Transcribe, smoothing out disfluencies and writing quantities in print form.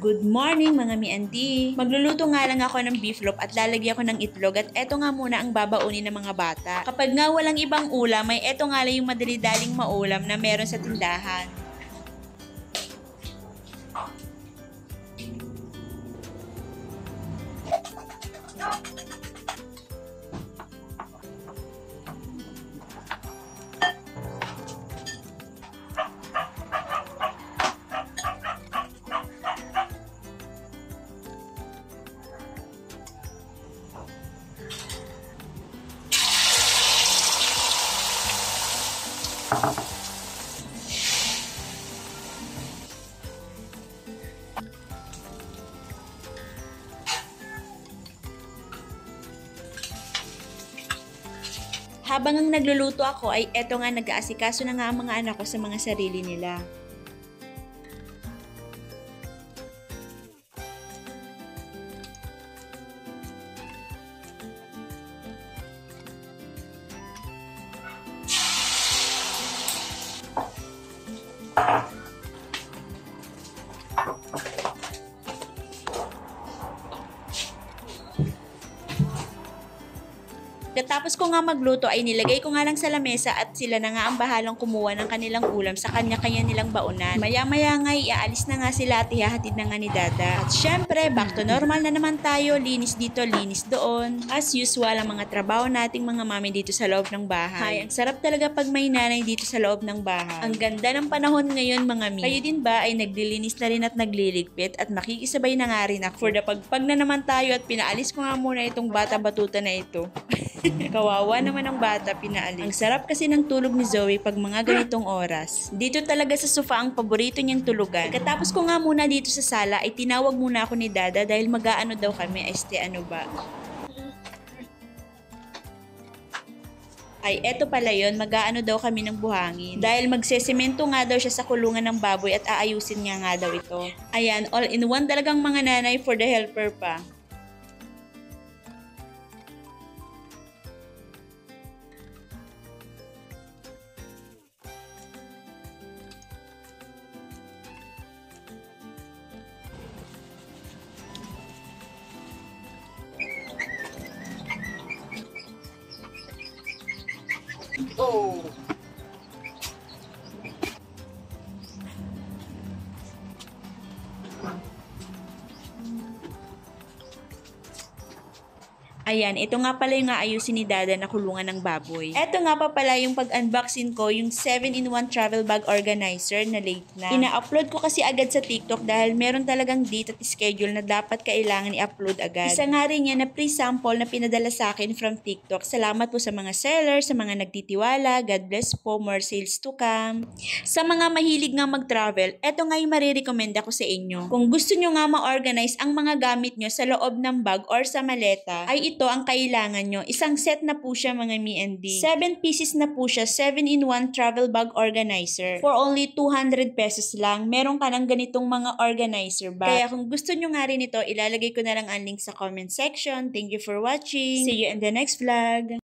Good morning mga mi-andi! Magluluto nga lang ako ng beef loaf at lalagyan ko ng itlog at eto nga muna ang babaunin ng mga bata. Kapag nga walang ibang ulam, may eto nga lang yung madali-daling maulam na meron sa tindahan. Habang ang nagluluto ako ay eto nga nag-aasikaso na nga ang mga anak ko sa mga sarili nila. Katapos ko nga magluto ay nilagay ko nga lang sa lamesa at sila na nga ang bahalang kumuha ng kanilang ulam sa kanya-kanya nilang baonan. Maya-maya nga iaalis na nga sila at ihahatid na nga ni Dada. At syempre, back to normal na naman tayo, linis dito, linis doon. As usual, ang mga trabaho nating mga mami dito sa loob ng bahay. Ang sarap talaga pag may nanay dito sa loob ng bahay. Ang ganda ng panahon ngayon mga mi. Kayo din ba ay naglilinis na rin at nagliligpit at makikisabay na nga rin ako. For the pagpag na naman tayo at pinaalis ko nga muna itong bata-batuta na ito. Kawawa naman ang bata, pinaalis. Ang sarap kasi ng tulog ni Zoe pag mga ganitong oras. Dito talaga sa sofa ang paborito niyang tulugan. Katapos ko nga muna dito sa sala ay tinawag muna ako ni Dada dahil mag-aano daw kami, ano ba? Ay, eto pala yun, mag-aano daw kami ng buhangin. Dahil magsesemento nga daw siya sa kulungan ng baboy at aayusin niya nga daw ito. Ayan, all in one talagang mga nanay for the helper pa. Oh! Ayan, ito nga pala yung aayusin ni Dada na kulungan ng baboy. Ito nga pa pala yung pag-unboxing ko, yung 7-in-1 travel bag organizer na late na. Ina-upload ko kasi agad sa TikTok dahil meron talagang date at schedule na dapat kailangan i-upload agad. Isa nga rin yan na pre-sample na pinadala sa akin from TikTok. Salamat po sa mga sellers, sa mga nagtitiwala. God bless po, more sales to come. Sa mga mahilig nga mag-travel, ito nga yung marirecommend ako sa inyo. Kung gusto nyo nga ma-organize ang mga gamit nyo sa loob ng bag or sa maleta, ay ito ang kailangan nyo. Isang set na po siya mga mi-andi. 7 pieces na po siya, 7-in-1 travel bag organizer. For only 200 pesos lang, meron ka ng ganitong mga organizer bag. Kaya kung gusto nyo nga rin ito, ilalagay ko na lang ang link sa comment section. Thank you for watching. See you in the next vlog.